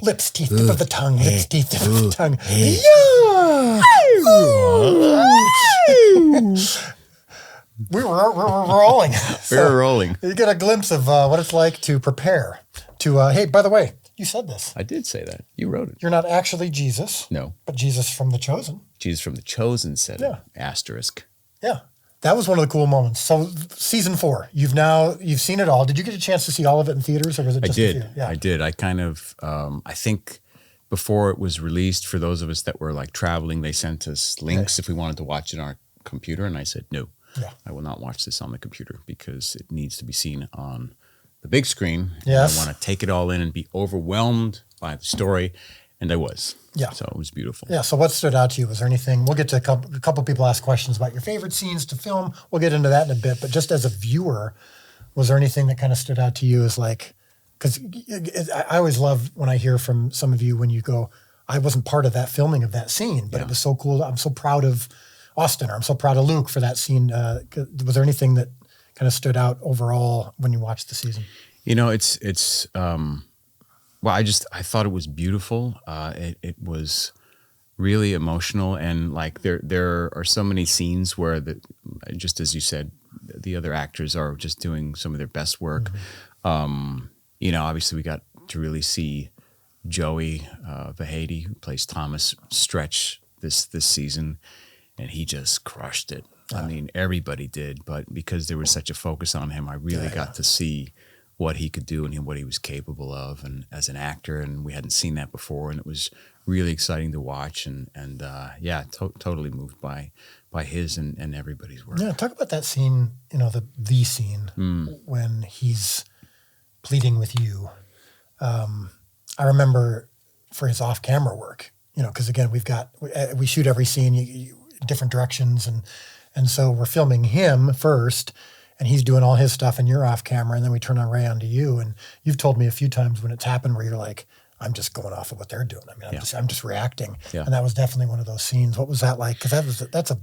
Lips, teeth, tip of the tongue. Lips, teeth, tip of the tongue. We're rolling. We're rolling. You get a glimpse of what it's like to prepare. Hey, by the way, you said this. I did say that. You wrote it. You're not actually Jesus. No. But Jesus from the chosen. Jesus from the chosen said it. Asterisk. Yeah. That was one of the cool moments. So season 4, you've seen it all. Did you get a chance to see all of it in theaters, or was it just a few? Yeah. I did. I kind of, I think before it was released, for those of us that were like traveling, they sent us links if we wanted to watch it on our computer. And I said, no, I will not watch this on the computer because it needs to be seen on the big screen. Yes. I want to take it all in and be overwhelmed by the story. And I was. Yeah. So it was beautiful. Yeah. So what stood out to you? Was there anything? We'll get to a couple people ask questions about your favorite scenes to film. We'll get into that in a bit. But just as a viewer, was there anything that kind of stood out to you as like, because I always love when I hear from some of you when you go, I wasn't part of that filming of that scene, but it was so cool. I'm so proud of Austin, or I'm so proud of Luke for that scene. Was there anything that kind of stood out overall when you watched the season? You know, well, I thought it was beautiful. It was really emotional, and like there are so many scenes where just as you said, the other actors are just doing some of their best work. Mm-hmm. You know, obviously we got to really see Joey Vahady, who plays Thomas, stretch this season, and he just crushed it. Yeah. I mean, everybody did, but because there was such a focus on him, I really got to see what he could do and what he was capable of, and as an actor, and we hadn't seen that before, and it was really exciting to watch, and totally moved by his and everybody's work. Yeah, talk about that scene. You know, the scene when he's pleading with you. I remember for his off-camera work. You know, because again, we shoot every scene different directions, and so we're filming him first. And he's doing all his stuff and you're off camera, and then we turn our ray on to you. And you've told me a few times when it's happened where you're like, I'm just going off of what they're doing. I mean, I'm just reacting. Yeah. And that was definitely one of those scenes. What was that like? Because that's a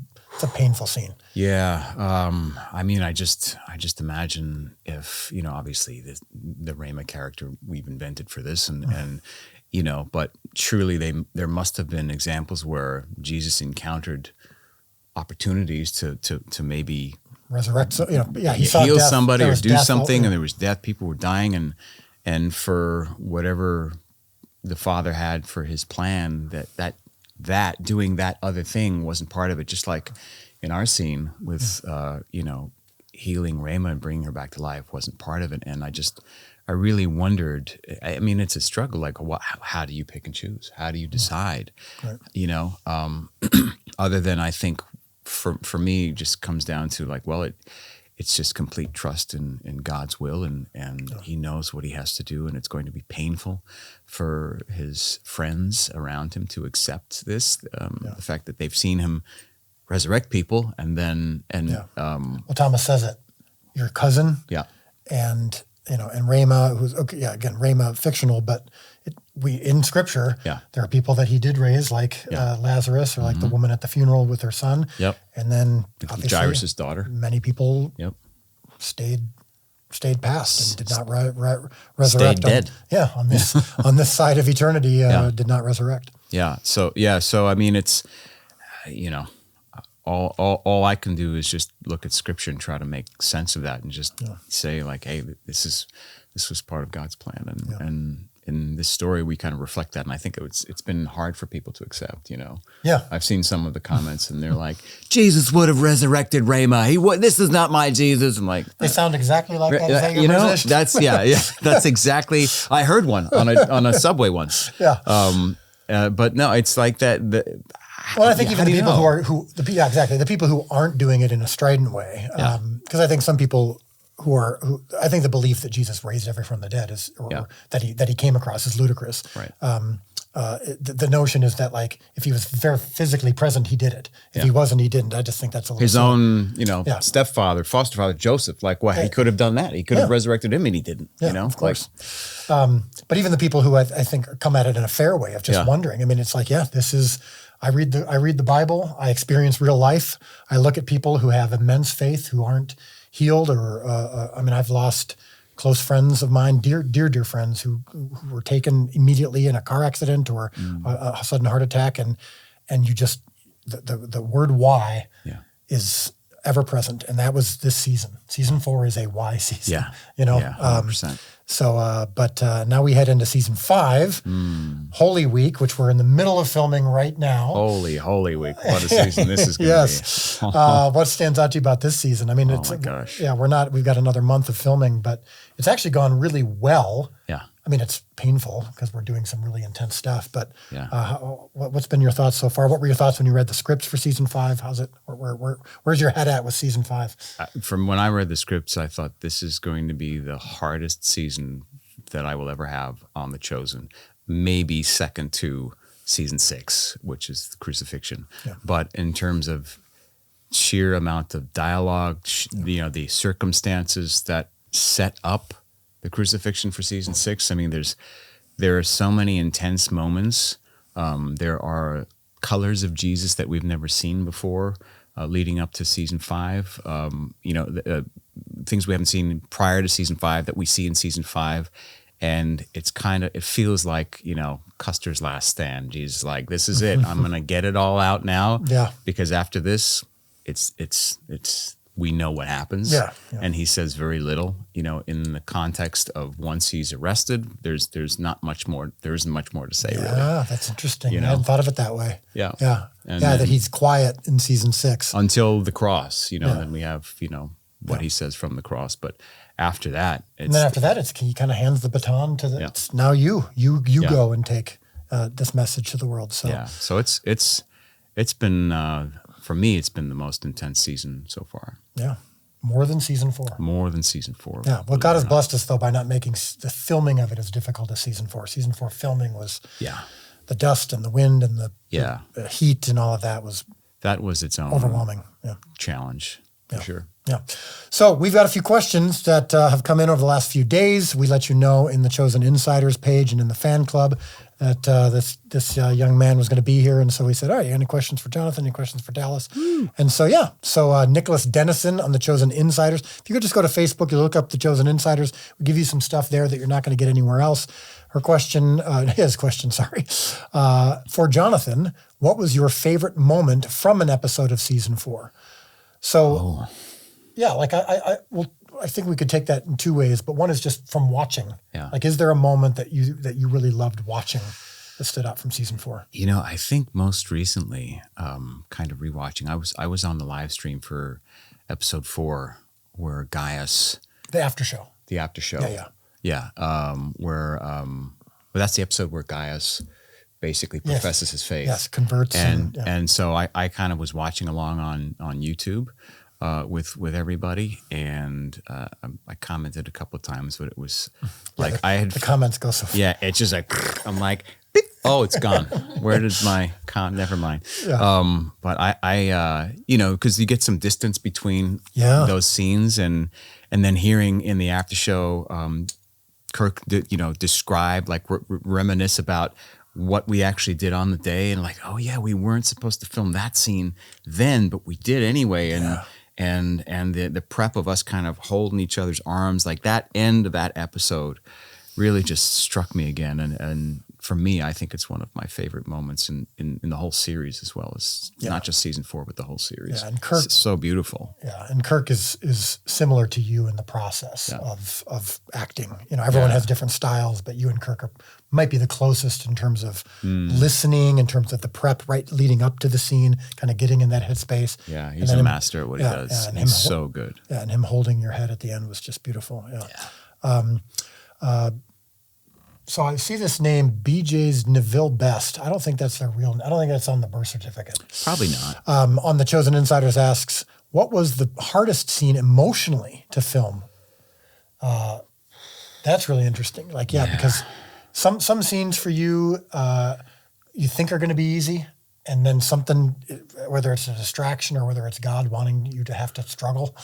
painful scene. Yeah. I mean, I just imagine if, you know, obviously the Rhema character we've invented for this, and you know, but truly there must have been examples where Jesus encountered opportunities to maybe resurrect, he saw heal somebody or do something, and there was death. People were dying, and for whatever the Father had for his plan, that doing that other thing wasn't part of it. Just like in our scene with healing Rhema and bringing her back to life wasn't part of it. And I really wondered. I mean, it's a struggle. Like, how do you pick and choose? How do you decide? Right. You know, other than I think. For me, it just comes down to like, well, it's just complete trust in God's will, and he knows what he has to do, and it's going to be painful for his friends around him to accept this, the fact that they've seen him resurrect people, well, Thomas says it, your cousin, and and Rhema, who's again Rhema fictional, but in Scripture, there are people that he did raise, like Lazarus, or like the woman at the funeral with her son. Yep. And then obviously Jairus' daughter. Many people stayed past and did not resurrect. Stayed dead. On this side of eternity, did not resurrect. Yeah. So I mean, it's all I can do is just look at Scripture and try to make sense of that, and just say like, hey, this was part of God's plan, and in this story we kind of reflect that, and I think it's been hard for people to accept. I've seen some of the comments, and they're like, Jesus would have resurrected Rhema. This is not my Jesus. I'm like, they sound exactly like that. Is that your position? That's exactly. I heard one on a subway once. But no, it's like that. Well, I think even the people the people who aren't doing it in a strident way, because I think some people who I think the belief that Jesus raised everyone from the dead that he came across is ludicrous. Right. The notion is that like if he was very physically present, he did it. If he wasn't, he didn't. I just think that's a little his own, stepfather, foster father, Joseph. Like, he could have done that. He could have resurrected him, and he didn't. Of course. But even the people who I think come at it in a fair way of just wondering. I mean, it's like, this is. I read the Bible. I experience real life. I look at people who have immense faith who aren't healed, or I've lost close friends of mine, dear friends who were taken immediately in a car accident or a sudden heart attack, and you just the word why is ever present, and that was this season. Season 4 is a why season. Yeah, you know. 100%. But now we head into season 5, Holy Week, which we're in the middle of filming right now. Holy Week! What a season this is going to yes. be. What stands out to you about this season? I mean, oh my gosh. Yeah, we've got another month of filming, but it's actually gone really well. Yeah. I mean, it's painful because we're doing some really intense stuff, but yeah. What's been your thoughts so far? What were your thoughts when you read the scripts for season 5? How's it? Where's your head at with season 5? From when I read the scripts, I thought this is going to be the hardest season that I will ever have on The Chosen. Maybe second to season 6, which is the crucifixion. Yeah. But in terms of sheer amount of dialogue, the circumstances that set up the crucifixion for season 6. I mean, there are so many intense moments. There are colors of Jesus that we've never seen before, leading up to season 5. Things we haven't seen prior to season 5 that we see in season 5. And it feels like, Custer's last stand. Jesus like, this is it. I'm going to get it all out now. Yeah. Because after this, it's we know what happens. Yeah. And he says very little, in the context of once he's arrested, there's not much more. There isn't much more to say, really. Yeah, that's interesting. I hadn't thought of it that way. Yeah. Yeah. That he's quiet in season 6. Until the cross, then we have, what he says from the cross. But after that, and then after that, he kind of hands the baton to it's now you go and take this message to the world. So so it's been for me, it's been the most intense season so far. Yeah, more than season 4. More than season 4. Yeah, well, God has blessed us though by not making the filming of it as difficult as season 4. Season 4 filming was the dust and the wind and the heat and all of that was its own overwhelming challenge for sure. Yeah. So we've got a few questions that have come in over the last few days. We let you know in the Chosen Insiders page and in the fan club that this young man was going to be here. And so we said, all right, you got any questions for Jonathan? Any questions for Dallas? And so, Nicholas Dennison on the Chosen Insiders. If you could just go to Facebook, you look up the Chosen Insiders. We'll give you some stuff there that you're not going to get anywhere else. His question, for Jonathan, what was your favorite moment from an episode of season 4? So, I think we could take that in 2 ways, but one is just from watching. Yeah. Like, is there a moment that you really loved watching that stood out from season 4? I think most recently, kind of rewatching, I was on the live stream for episode 4 where Gaius. The after show. Yeah. That's the episode where Gaius basically professes his faith. Yes, converts. And so I kind of was watching along on YouTube with everybody, and I commented a couple of times, but it was like the comments go so far. Yeah, it's just like I'm like, beep, oh, it's gone. Where did my never mind. Yeah. But I because you get some distance between those scenes, and then hearing in the after show, Kirk, describe, like reminisce about what we actually did on the day, and like, oh yeah, we weren't supposed to film that scene then, but we did anyway, and the prep of us kind of holding each other's arms, like that end of that episode really just struck me again, and for me, I think it's one of my favorite moments in the whole series, as well as not just season 4, but the whole series. Yeah, and Kirk, it's so beautiful. Yeah, and Kirk is similar to you in the process of acting. Everyone has different styles, but you and Kirk might be the closest in terms of listening, in terms of the prep right leading up to the scene, kind of getting in that headspace. Yeah, he's a master at what he does. And he's so good. Yeah, and him holding your head at the end was just beautiful. Yeah. So I see this name, BJ's Neville Best. I don't think that's their real. I don't think that's on the birth certificate. Probably not. On the Chosen Insiders asks, what was the hardest scene emotionally to film? That's really interesting. Because some scenes for you, you think are going to be easy, and then something, whether it's a distraction or whether it's God wanting you to have to struggle.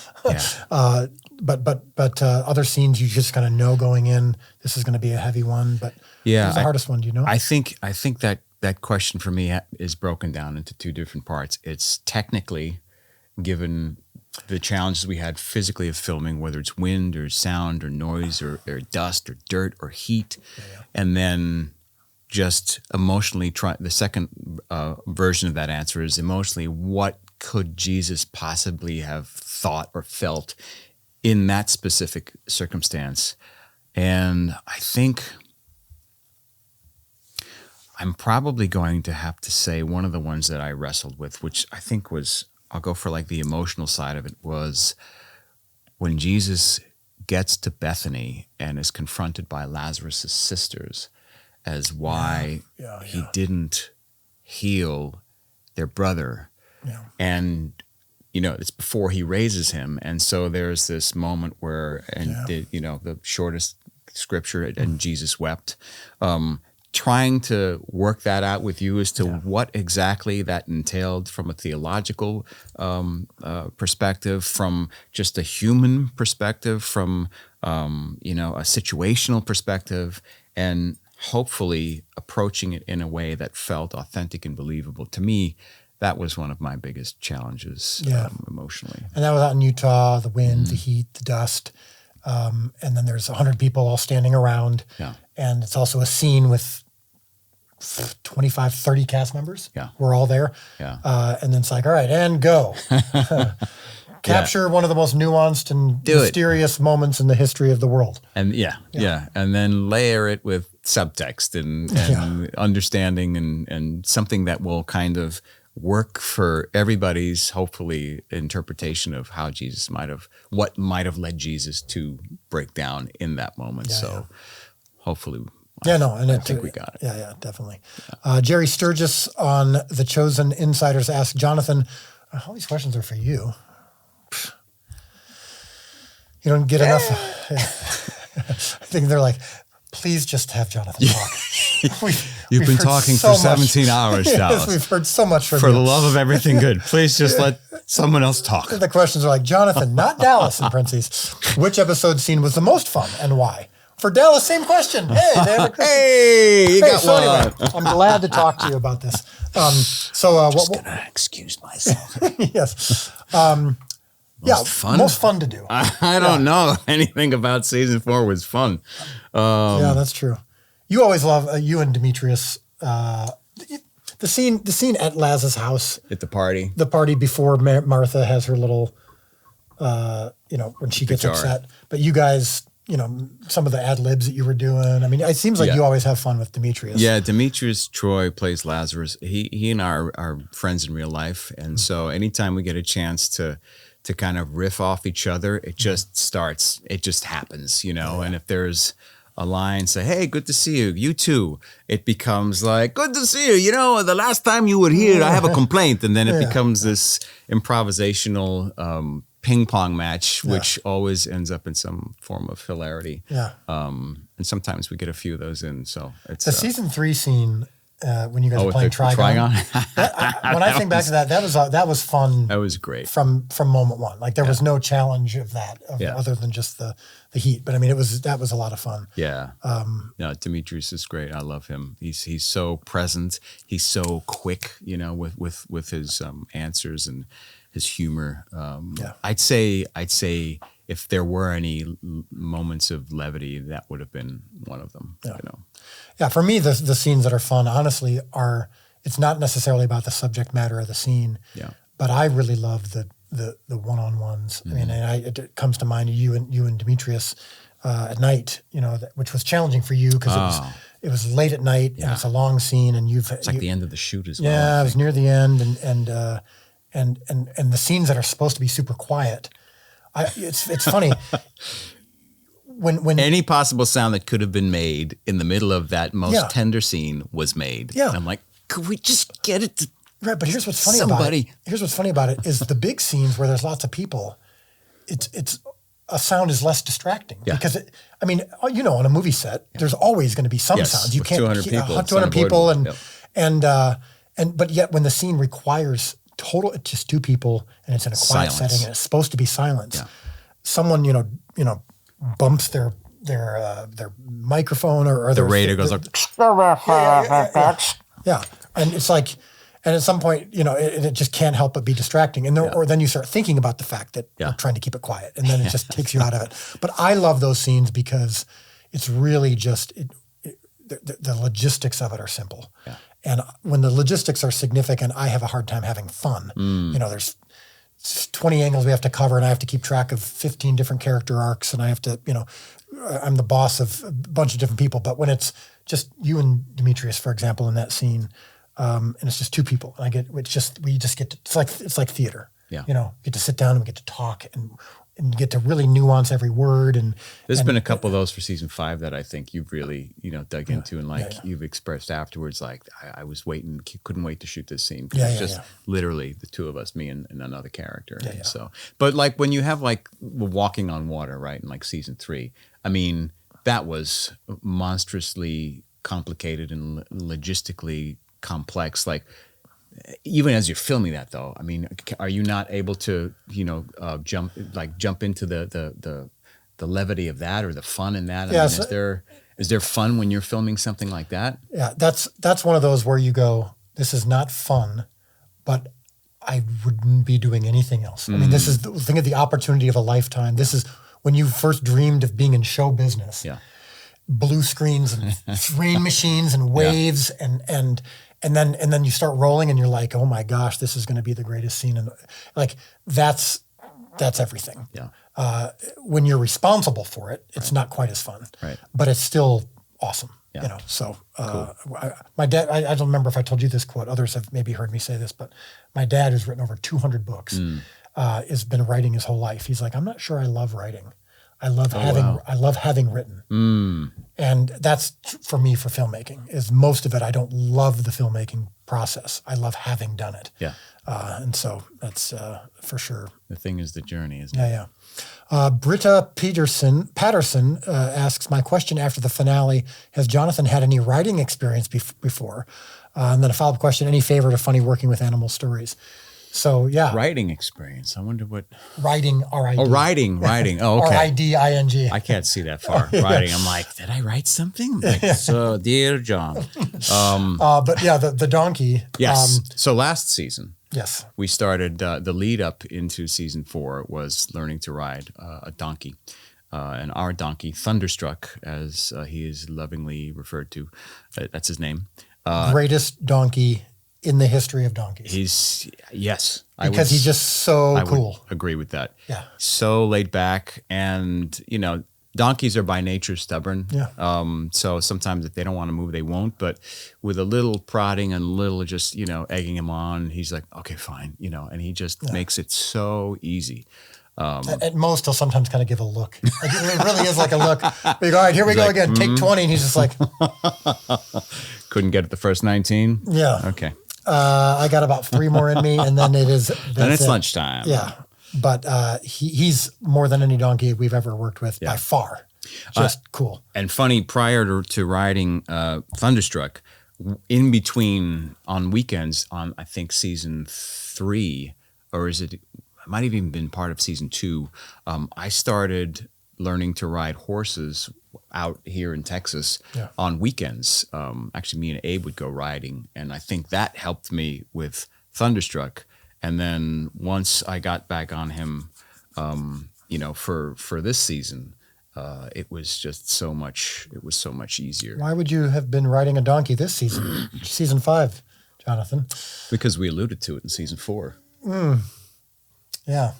But other scenes you just kind of know going in, this is going to be a heavy one. But what's the hardest one? Do you know? I think that question for me is broken down into 2 different parts. It's technically, given the challenges we had physically of filming, whether it's wind or sound or noise or dust or dirt or heat, and then just emotionally the second version of that answer is emotionally, what could Jesus possibly have thought or felt in that specific circumstance? And I think I'm probably going to have to say one of the ones that I wrestled with, which I think was, I'll go for like the emotional side of it, was when Jesus gets to Bethany and is confronted by Lazarus' sisters as why he didn't heal their brother. Yeah. And, it's before he raises him. And so there's this moment where, the shortest scripture, and Jesus wept. Trying to work that out with you as to what exactly that entailed from a theological perspective, from just a human perspective, from a situational perspective, and hopefully approaching it in a way that felt authentic and believable. To me, that was one of my biggest challenges emotionally. And that was out in Utah, the wind, the heat, the dust. And then there's 100 people all standing around. Yeah. And it's also a scene with 25, 30 cast members. Yeah. We're all there. Yeah. And then it's like, all right, and go. Capture one of the most nuanced and mysterious moments in the history of the world. And and then layer it with subtext and understanding and something that will kind of work for everybody's, hopefully, interpretation of how Jesus what might have led Jesus to break down in that moment. Hopefully, I think we got it. Yeah, definitely. Jerry Sturgis on The Chosen Insiders asked Jonathan, all these questions are for you. You don't get enough. I think they're like, please just have Jonathan talk. You've been talking for 17 hours, Dallas. Yes, we've heard so much from you. For the love of everything good, please just let someone else talk. The questions are like, Jonathan, not Dallas, in parentheses. Which episode scene was the most fun and why? For Dallas, same question. Hey, David. Hey, you got one. Anyway, I'm glad to talk to you about this. Just gonna excuse myself. Yes. Most fun to do. I don't know anything about season 4 was fun. Yeah, that's true. You always love you and Demetrius. The scene at Laz's house at the party before Martha has her little, when she gets upset. But you guys, some of the ad libs that you were doing. I mean, it seems like you always have fun with Demetrius. Yeah, Demetrius Troy plays Lazarus. He and I are friends in real life, and so anytime we get a chance to kind of riff off each other, it just starts. It just happens, And if there's a line, say, "Hey, good to see you. You too." It becomes like, "Good to see you. The last time you were here, I have a complaint," and then it becomes this improvisational ping pong match, which always ends up in some form of hilarity. Yeah. And sometimes we get a few of those in. So it's the season 3 scene. When you guys were playing Trigon. When I think back to that was fun. That was great. From moment one. Like there was no challenge of that other than just the heat. But I mean, that was a lot of fun. Yeah. Demetrius is great. I love him. He's so present. He's so quick, with his answers and his humor. I'd say if there were any moments of levity, that would have been one of them. Yeah, for me, the scenes that are fun, honestly, it's not necessarily about the subject matter of the scene. Yeah. But I really love the one-on-ones. Mm-hmm. I mean, it comes to mind you and Demetrius at night, which was challenging for you because it was late at night and it's a long scene and it's like the end of the shoot as well. Yeah, it was near the end and the scenes that are supposed to be super quiet. It's funny. When any possible sound that could have been made in the middle of that most tender scene was made. Yeah. I'm like, could we just get it to right, but here's what's funny about it. Here's what's funny about it is the big scenes where there's lots of people, it's a sound is less distracting because on a movie set, there's always going to be some sounds. You can't 200 people but yet when the scene requires it's just 2 people and it's in a quiet setting and it's supposed to be silence. Yeah. Someone, bumps their microphone or the radio goes like yeah. And it's like And at some point, it just can't help but be distracting. And or then you start thinking about the fact that you're trying to keep it quiet, and then it just takes you out of it. But I love those scenes because it's really just the logistics of it are simple. Yeah. And when the logistics are significant, I have a hard time having fun. There's 20 angles we have to cover, and I have to keep track of 15 different character arcs, and I have to, I'm the boss of a bunch of different people. But when it's just you and Demetrius, for example, in that scene, and it's just two people, and we just get to, it's like theater. Yeah. Get to sit down and we get to talk and get to really nuance every word. And there's been a couple of those for season 5 that I think you've really, dug into, and you've expressed afterwards, like I was waiting, couldn't wait to shoot this scene. It's just literally the two of us, me and another character. Yeah, yeah. So, but like when you have like walking on water, right? In like season 3, I mean, that was monstrously complicated and logistically complex. Like, even as you're filming that, though, I mean, are you not able to, jump into the levity of that or the fun in that? I mean, is there fun when you're filming something like that? Yeah, that's one of those where you go, this is not fun, but I wouldn't be doing anything else. I mean, this is think of the opportunity of a lifetime. This is when you first dreamed of being in show business. Yeah, blue screens and rain machines and waves and then you start rolling and you're like, oh my gosh, this is going to be the greatest scene. And like, that's everything. Yeah. When you're responsible for it, it's not quite as fun, right? But it's still awesome. Yeah. So cool. My dad, I don't remember if I told you this quote. Others have maybe heard me say this, but my dad, who's written over 200 books, has been writing his whole life. He's like, I'm not sure I love writing. I love having written. And that's for me for filmmaking is most of it. I don't love the filmmaking process. I love having done it. Yeah. And so that's for sure. The thing is the journey, isn't it? Yeah, yeah. Britta Patterson asks, my question after the finale, has Jonathan had any writing experience before? And then a follow-up question, any favorite or funny working with animal stories? So, yeah. Writing experience. I wonder what. Writing, R-I-D. Oh, writing. Oh, okay. R-I-D-I-N-G. I can't see that far. Writing. I'm like, did I write something? Like, so, dear John. But yeah, the donkey. Yes. So last season. Yes. We started, the lead up into season 4 was learning to ride a donkey. And our donkey, Thunderstruck, as he is lovingly referred to. That's his name. Greatest donkey in the history of donkeys. Yes. Because he's just so cool. I would agree with that. Yeah. So laid back, and, donkeys are by nature stubborn. Yeah. So sometimes if they don't want to move, they won't. But with a little prodding and a little just, egging him on, he's like, okay, fine, and he just makes it so easy. At most, he'll sometimes kind of give a look. Like, it really is like a look. But you go, all right, here we go again. Take 20. And he's just like. Couldn't get it the first 19? Yeah. Okay. I got about 3 more in me, and then it's lunchtime. Yeah. But he's more than any donkey we've ever worked with by far. Just cool. And funny, prior to riding Thunderstruck, in between on weekends on, I think, season 3, or it might have even been part of season 2, I started learning to ride horses out here in Texas on weekends. Actually, me and Abe would go riding, and I think that helped me with Thunderstruck. And then once I got back on him, for this season, it was just so much. It was so much easier. Why would you have been riding a donkey this season, season 5, Jonathan? Because we alluded to it in season 4. Yeah.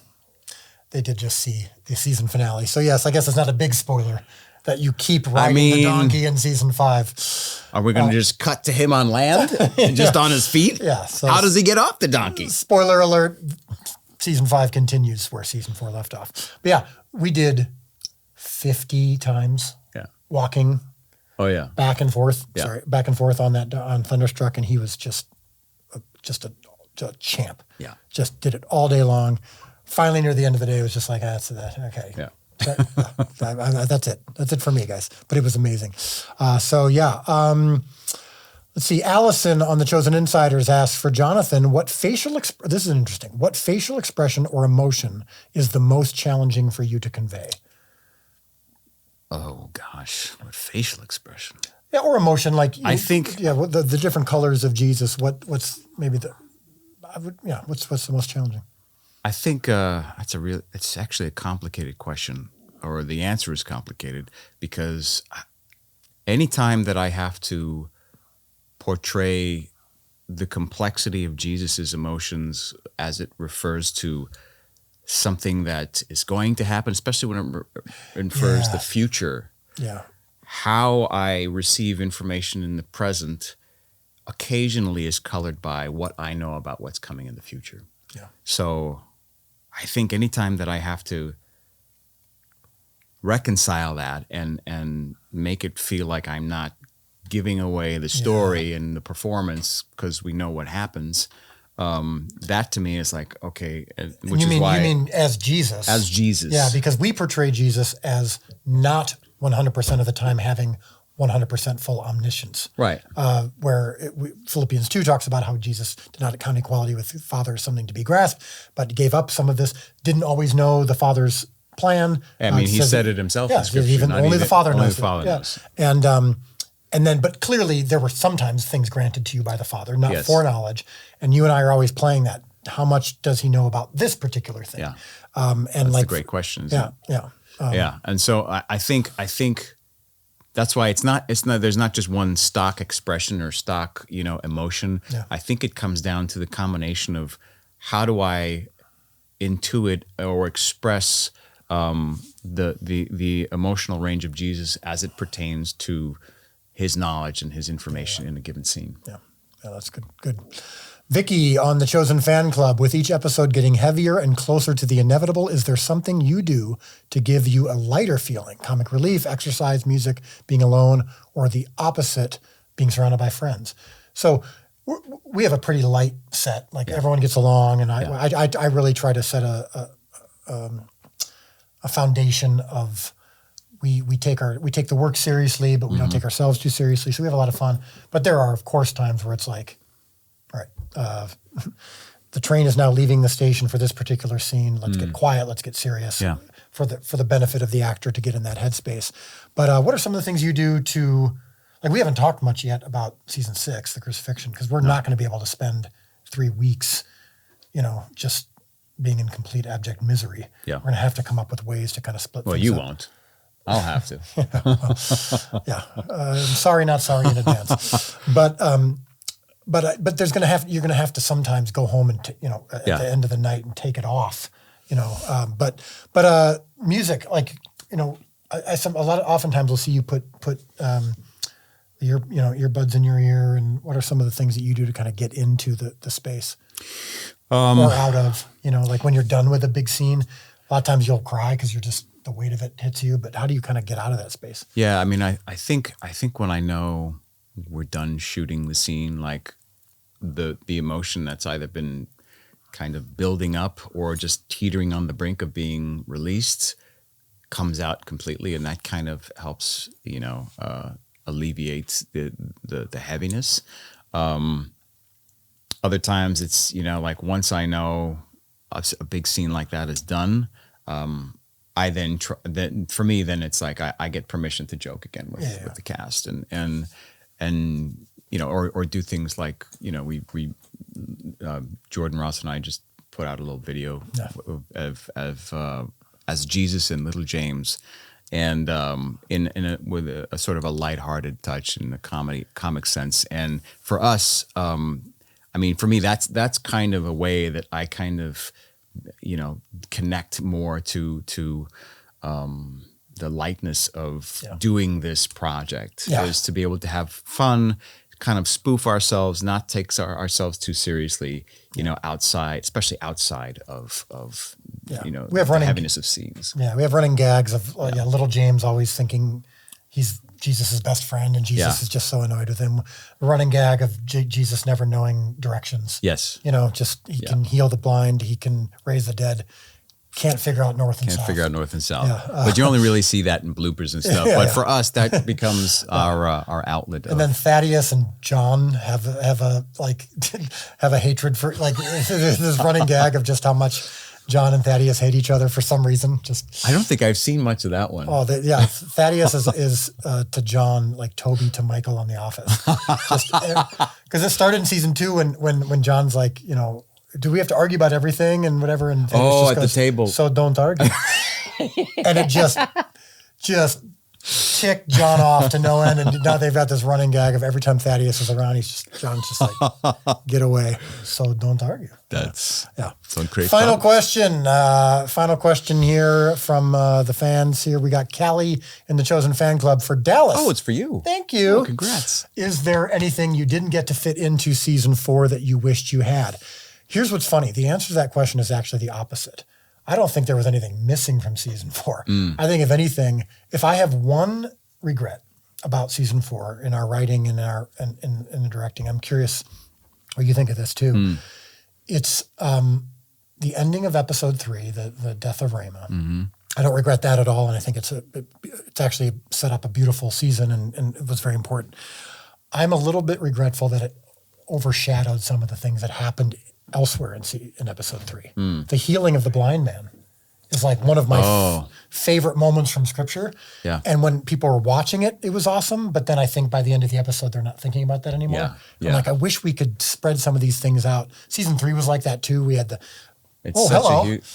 They did just see the season finale. So, yes, I guess it's not a big spoiler that you keep riding the donkey in season 5. Are we going to just cut to him on land? Just on his feet? Yeah. So how does he get off the donkey? Spoiler alert, season 5 continues where season 4 left off. But yeah, we did 50 times walking back and forth. Yeah. Sorry, back and forth on Thunderstruck, and he was just a champ. Yeah. Just did it all day long. Finally, near the end of the day, it was just like, that's that. Okay. Yeah. That's it. That's it for me, guys. But it was amazing. Let's see. Allison on The Chosen Insiders asks, for Jonathan, this is interesting. What facial expression or emotion is the most challenging for you to convey? Oh, gosh. What facial expression? Yeah, or emotion, like I think the different colors of Jesus. What's maybe what's the most challenging? I think it's actually a complicated question, or the answer is complicated, because anytime that I have to portray the complexity of Jesus's emotions as it refers to something that is going to happen, especially when it infers the future. Yeah. How I receive information in the present occasionally is colored by what I know about what's coming in the future. Yeah. So I think anytime that I have to reconcile that and make it feel like I'm not giving away the story and the performance because we know what happens, that to me is like, okay, which you is why... You mean as Jesus? As Jesus. Yeah, because we portray Jesus as not 100% of the time having 100% full omniscience. Right. Philippians 2 talks about how Jesus did not account equality with the Father as something to be grasped, but gave up some of this, didn't always know the Father's plan. I mean, he said it himself in Scripture. Only the Father knows. Only the Father knows. And then, but clearly there were sometimes things granted to you by the Father, not foreknowledge. And you and I are always playing that. How much does he know about this particular thing? Yeah. And that's a great question. Isn't it? Yeah. And so I think that's why it's not, there's not just one stock expression or stock, emotion. Yeah. I think it comes down to the combination of how do I intuit or express the emotional range of Jesus as it pertains to his knowledge and his information in a given scene. Yeah, that's good. Vicky on the Chosen Fan Club, with each episode getting heavier and closer to the inevitable, is there something you do to give you a lighter feeling? Comic relief, exercise, music, being alone, or the opposite, being surrounded by friends? So we have a pretty light set. Like everyone gets along, and I really try to set a foundation of we take the work seriously, but we don't take ourselves too seriously. So we have a lot of fun. But there are, of course, times where it's like, all right, the train is now leaving the station for this particular scene. Let's get quiet. Let's get serious. Yeah. For the benefit of the actor to get in that headspace. But what are some of the things you do to, like, we haven't talked much yet about season 6, the crucifixion, because we're not going to be able to spend 3 weeks, just being in complete abject misery. Yeah. We're going to have to come up with ways to kind of split things up. Well, you won't. I'll have to. Sorry, not sorry in advance. But there's you're going to have to sometimes go home and at the end of the night and take it off. But music, like oftentimes we'll see you put your earbuds in your ear, and what are some of the things that you do to kind of get into the space or out of? Like when you're done with a big scene, a lot of times you'll cry because you're just, the weight of it hits you, but how do you kind of get out of that space? Yeah, I mean, I think when I know we're done shooting the scene, like the emotion that's either been kind of building up or just teetering on the brink of being released comes out completely, and that kind of helps, alleviate the heaviness. Other times it's, like once I know a big scene like that is done, I then for me, then it's like I get permission to joke again with the cast and or do things like, we Jordan Ross and I just put out a little video of as Jesus and Little James, and with a sort of a lighthearted touch in the comic sense. And for us, for me, that's kind of a way that I kind of connect more to the lightness of doing this project, is to be able to have fun, kind of spoof ourselves, not take ourselves too seriously, outside, especially outside of we have the heaviness of scenes. Yeah, we have running gags of Little James always thinking he's Jesus' best friend, and Jesus is just so annoyed with him. A running gag of Jesus never knowing directions. Yes. He can heal the blind, he can raise the dead, can't figure out north and south. Can't figure out north and south. Yeah. But you only really see that in bloopers and stuff. But for us, that becomes our outlet. And then Thaddeus and John have a hatred for, like, this running gag of just how much John and Thaddeus hate each other for some reason. I don't think I've seen much of that one. Oh, Thaddeus is to John like Toby to Michael on The Office. Because it started in season 2 when John's like, do we have to argue about everything and whatever? And Thaddeus just goes, the table. So don't argue. And it just ticked John off to no end, and now they've got this running gag of every time Thaddeus is around, John's just like, get away. So don't argue. That's so great. Final question here from the fans here. We got Callie in the Chosen Fan Club for Dallas. Oh, it's for you. Thank you. Oh, congrats. Is there anything you didn't get to fit into season 4 that you wished you had? Here's what's funny. The answer to that question is actually the opposite. I don't think there was anything missing from season 4. I think if anything, if I have one regret about season 4 in our writing and in the directing, I'm curious what you think of this too. It's the ending of episode 3, the death of Rama. I don't regret that at all, and I think it's actually set up a beautiful season and it was very important. I'm a little bit regretful that it overshadowed some of the things that happened elsewhere in episode 3. The healing of the blind man is like one of my favorite moments from scripture. Yeah. And when people were watching it, it was awesome. But then I think by the end of the episode, they're not thinking about that anymore. Yeah. I'm like, I wish we could spread some of these things out. Season 3 was like that too. We had the, hello. Is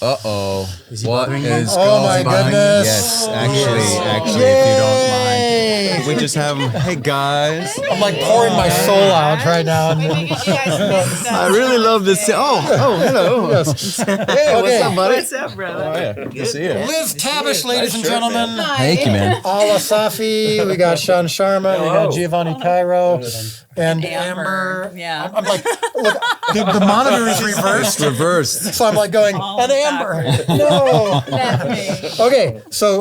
he What bothering is you? Oh my going on? goodness. Yes, actually, if you don't mind. We just have, hey guys. I'm like pouring my soul out right now. I really love this. Oh, hello. Yes. Hey, what's up, buddy? What's up, brother? Oh, yeah. Good to see you. Liz Tabish, ladies and gentlemen. Thank you, man. Ala Safi, we got Sean Sharma, we got Giovanni Cairo, and Amber. Yeah. I'm like, look, the monitor is reversed. Reversed. So I'm like going, and Amber. No. That's me. Okay, so,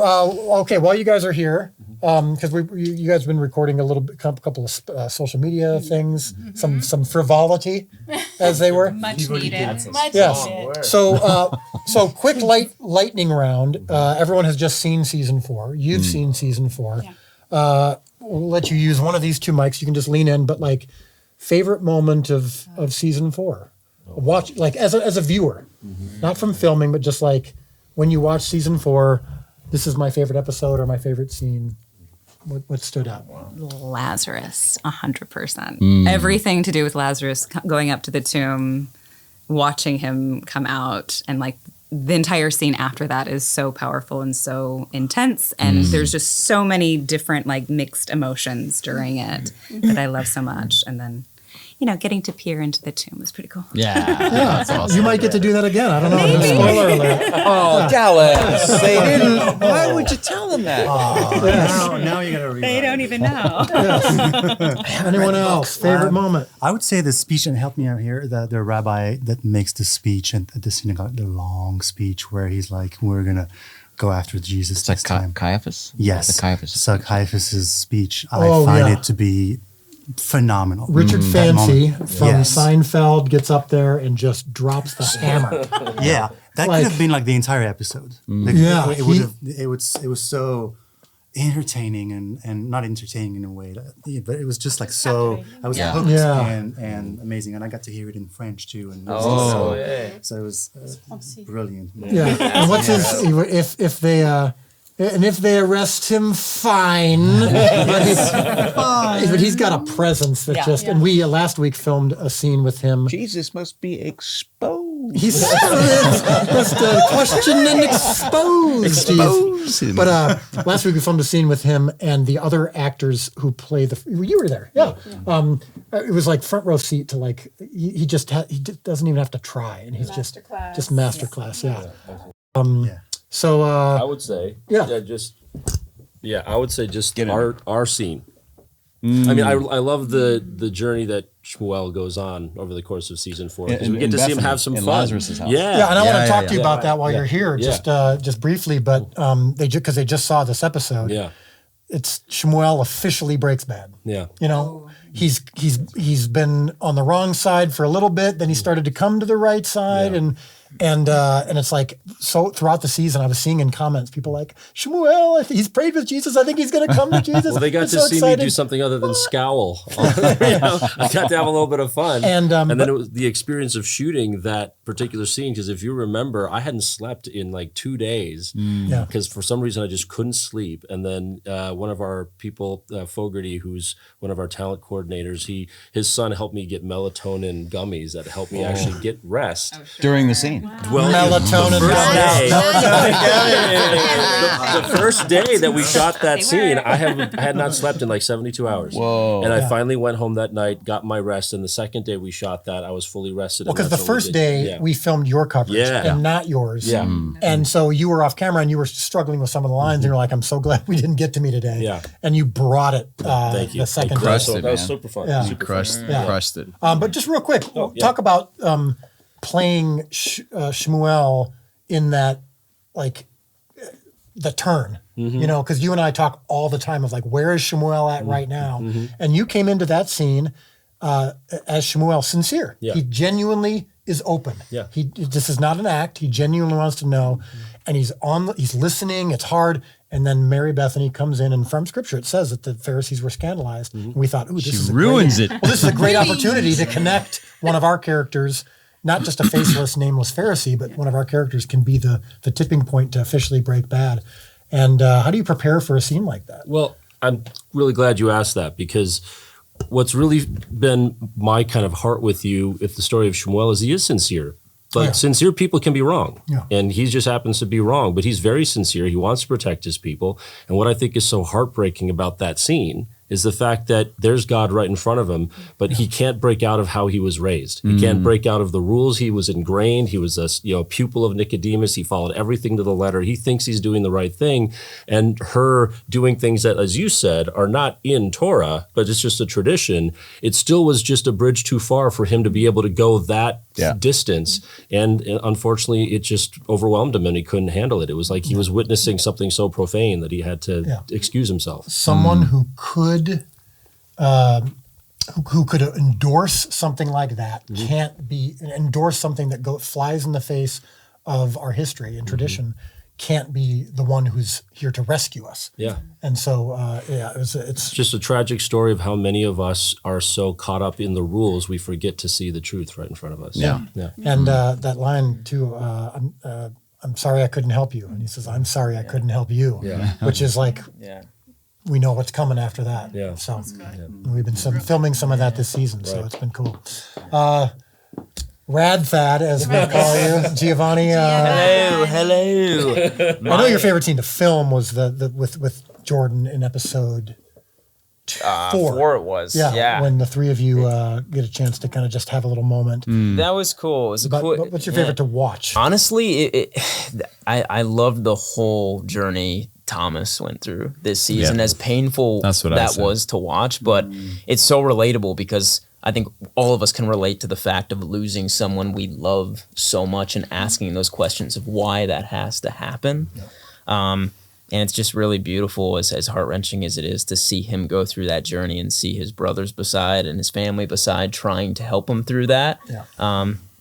while you guys are here, because you guys have been recording a little bit, couple of social media things, some frivolity, as they were. Much needed. Much Yes. needed. So quick lightning round. Everyone has just seen season 4. You've seen season 4. Yeah. We'll let you use one of these 2 mics. You can just lean in, but like favorite moment of season 4. Watch like as a viewer, not from filming, but just like when you watch season 4. This is my favorite episode or my favorite scene. What stood out? Lazarus, 100%. Everything to do with Lazarus going up to the tomb, watching him come out, and like the entire scene after that is so powerful and so intense. And there's just so many different like mixed emotions during it that I love so much. And then, getting to peer into the tomb was pretty cool. Yeah. That's awesome. You might get to do that again. I don't know. Spoiler alert. Oh, Dallas. They didn't. Why would you tell them that? Now you gotta read. They don't even know. Anyone else? Favorite moment? I would say the speech that helped me out here, the rabbi that makes the speech at the synagogue, the long speech where he's like, we're going to go after Jesus It's like this time. Caiaphas? Yes. The Caiaphas. So Caiaphas' speech, I Oh, find yeah. it to be phenomenal. Richard That Fancy moment. from Yes. Seinfeld gets up there and just drops the hammer. Yeah, that Like- could have been like the entire episode. Like, Yeah, it was so entertaining and not entertaining in a way, but it was just like so. I was hooked Yeah. and amazing, and I got to hear it in French too. And so it was brilliant. Yeah. And what's his? If they arrest him, fine. But he's got a presence that just. And we last week filmed a scene with him. Jesus must be exposed. He's just question and expose. Steve. But last week we filmed a scene with him and the other actors who play you were there, yeah. It was like front row seat to like he just doesn't even have to try, and he's just masterclass, yeah. So I would say, yeah. I would say just our scene. I mean, I love the journey that Shamuel goes on over the course of season 4 because we get to see him have some in fun. Lazarus' house. Yeah, and I want to talk to you about that while Yeah. you're here, just briefly. But because they just saw this episode, it's Shamuel officially breaks bad. Yeah. He's been on the wrong side for a little bit, then he started to come to the right side, and And it's like, so throughout the season, I was seeing in comments, people like, Shamuel, he's prayed with Jesus. I think he's going to come to Jesus. Well, they got to see me do something other than scowl. I got to have a little bit of fun. And then it was the experience of shooting that particular scene. Because if you remember, I hadn't slept in like 2 days because for some reason I just couldn't sleep. And then one of our people, Fogarty, who's one of our talent coordinators, his son helped me get melatonin gummies that helped me actually get rest. During the scene. Well, melatonin the first day that we shot that scene, I had not slept in like 72 hours. Whoa. And I finally went home that night, got my rest, and the second day we shot that, I was fully rested. Well, because the first day we filmed your coverage and not yours. Yeah. And so you were off camera and you were struggling with some of the lines and you're like, I'm so glad we didn't get to me today. Yeah. And you brought it Thank you. the second day. Crushed it, That was man. super fun. Yeah. Super Crushed, fun. crushed it. But just real quick, talk about playing Shamuel in that, like, the turn, you know, because you and I talk all the time of like, where is Shamuel at right now? And you came into that scene as Shamuel sincere. Yeah. He genuinely is open. Yeah. This is not an act. He genuinely wants to know. And he's listening. It's hard. And then Mary Bethany comes in, and from Scripture it says that the Pharisees were scandalized. And we thought, ooh, this is ruins it. Well, this is a great opportunity to connect one of our characters, not just a faceless, nameless Pharisee, but one of our characters can be the tipping point to officially break bad. And how do you prepare for a scene like that? Well, I'm really glad you asked that, because what's really been my kind of heart with you, if the story of Shamuel, is he is sincere. But sincere people can be wrong. Yeah. And he just happens to be wrong. But he's very sincere. He wants to protect his people. And what I think is so heartbreaking about that scene is the fact that there's God right in front of him, but he can't break out of how he was raised. He can't break out of the rules. He was ingrained. He was a pupil of Nicodemus. He followed everything to the letter. He thinks he's doing the right thing. And her doing things that, as you said, are not in Torah, but it's just a tradition. It still was just a bridge too far for him to be able to go that distance. And unfortunately, it just overwhelmed him and he couldn't handle it. It was like he was witnessing something so profane that he had to excuse himself. Someone who could endorse something like that can't endorse something that flies in the face of our history and tradition, can't be the one who's here to rescue us. Yeah. And so, it's just a tragic story of how many of us are so caught up in the rules, we forget to see the truth right in front of us. Yeah. And that line too, I'm sorry I couldn't help you. And he says, I'm sorry I couldn't help you, which is like, we know what's coming after that. Yeah. So we've been filming some of that this season, so it's been cool. Rad Thad, as we call you, Giovanni. Hello. I know your favorite scene to film was the with Jordan in episode 4. 4 it was. Yeah. When the three of you get a chance to kind of just have a little moment. That was cool. It was cool. What's your favorite to watch? Honestly, I loved the whole journey Thomas went through this season, as painful that was to watch, but it's so relatable because I think all of us can relate to the fact of losing someone we love so much and asking those questions of why that has to happen. And it's just really beautiful, as heart-wrenching as it is, to see him go through that journey and see his brothers beside and his family beside trying to help him through that.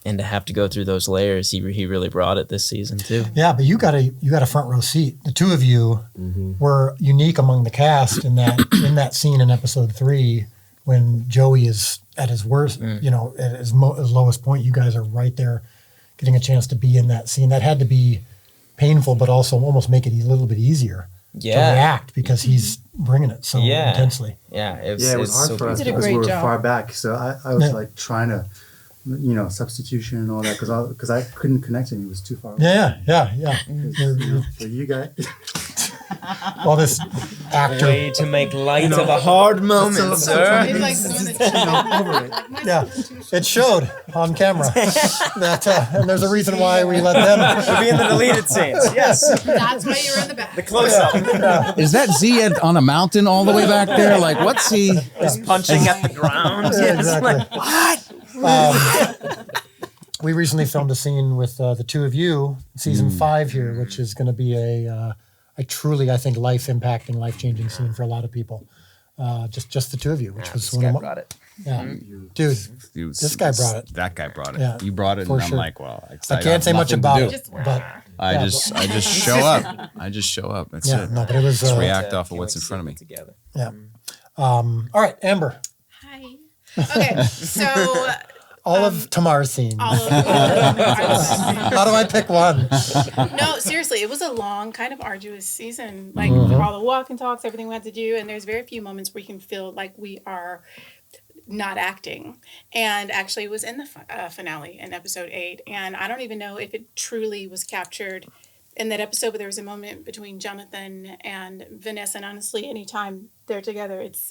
And to have to go through those layers, he really brought it this season too. Yeah, but you got a front row seat. The two of you were unique among the cast in that scene in episode 3 when Joey is at his worst, at his lowest point. You guys are right there, getting a chance to be in that scene. That had to be painful, but also almost make it a little bit easier to react because he's bringing it so intensely. Yeah, it was hard for us because we were far back. So I was like trying to. Substitution and all that because I couldn't connect him. He was too far away. Yeah. For you guys. Well, this actor. Way to make light of a hard moment, sir. Yeah, it showed on camera. And there's a reason why we let them be in the deleted scenes. Yes. That's why you were in the back. The close-up. Is that Z on a mountain all the way back there? Like, what's he? He's punching at the ground. Exactly. Like, what? We recently filmed a scene with the two of you, season 5 here, which is going to be a truly, I think, life-impacting, life-changing scene for a lot of people. Just the two of you, which was Yeah. Dude, this guy brought it. That guy brought it. Yeah, you brought it, for and I'm sure. like, well, I can't say much about it, but I just show up. I just show up. That's it. No, but it was just react off of what's in front of me. Together. Yeah. All right, Amber. Hi. Okay, so All of Tamar's scenes. all of How do I pick one? No, seriously, it was a long, kind of arduous season. Like all the walk and talks, everything we had to do, and there's very few moments where you can feel like we are not acting. And actually, it was in the finale in episode 8, and I don't even know if it truly was captured in that episode. But there was a moment between Jonathan and Vanessa, and honestly, anytime they're together, it's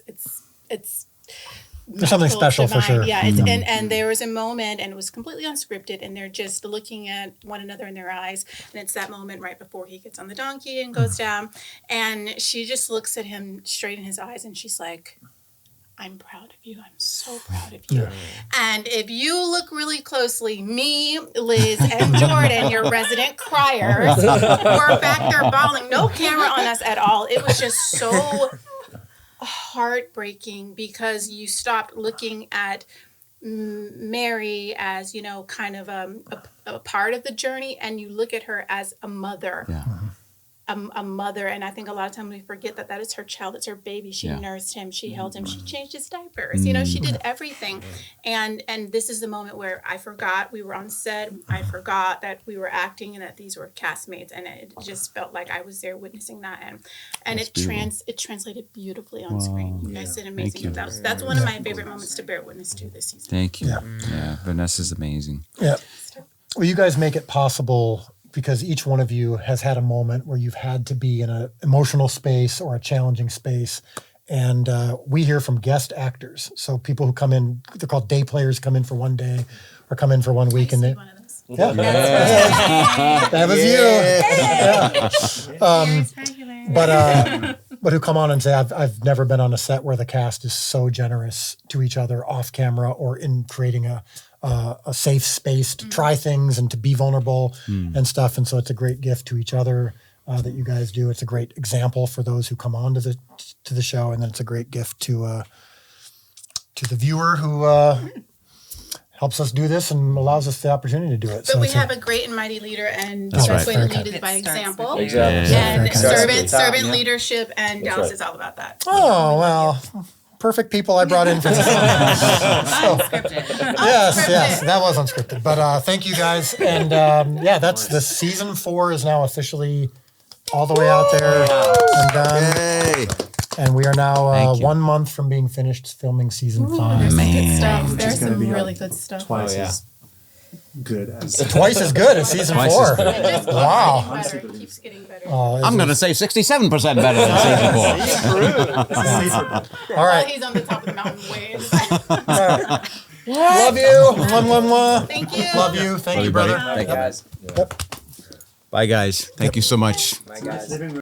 There's something special for sure. Yeah, it's, and there was a moment, and it was completely unscripted, and they're just looking at one another in their eyes, and it's that moment right before he gets on the donkey and goes down, and she just looks at him straight in his eyes, and she's like, I'm proud of you. I'm so proud of you. Yeah. And if you look really closely, me, Liz, and Jordan, your resident criers, were back there bawling. No camera on us at all. It was just so heartbreaking because you stopped looking at Mary as, you know, kind of a part of the journey, and you look at her as a mother. Yeah. A mother, and I think a lot of times we forget that that is her child, it's her baby. She nursed him, she held him, she changed his diapers, you know, she did everything. And this is the moment where I forgot we were on set, I forgot that we were acting and that these were castmates, and it just felt like I was there witnessing that, and it translated beautifully on screen. You guys did amazing. That's one of my favorite moments to bear witness to this season. Thank you. Yeah, Vanessa's amazing. Yeah. Well, you guys make it possible because each one of you has had a moment where you've had to be in an emotional space or a challenging space. And we hear from guest actors. So people who come in, they're called day players, come in for one day or come in for 1 week. And they, One of those. yeah. That was you. But who come on and say, I've never been on a set where the cast is so generous to each other off camera or in creating a safe space to try things and to be vulnerable and stuff. And so it's a great gift to each other that you guys do. It's a great example for those who come on to the show. And then it's a great gift to the viewer who helps us do this and allows us the opportunity to do it. But we have a great and mighty leader, and the best way to lead is by example. Exactly. And servant leadership, and Dallas is all about that. Oh, well, perfect people I brought in for this one. Yes, that was unscripted. But thank you guys. And that's the season 4 is now officially all the way out there and done. Yay. And we are now 1 month from being finished filming season 5. There's some good stuff. There's some really good stuff. Twice as good as season Twice 4. as good. It just Wow. It keeps getting better. I'm going to say 67% better than season 4. All right. He's on the top of the mountain waves. Love you. Mwah. Thank you. Love you. Thank you, brother. Thank you. Guys. Bye, guys. Thank you so much. Bye, guys.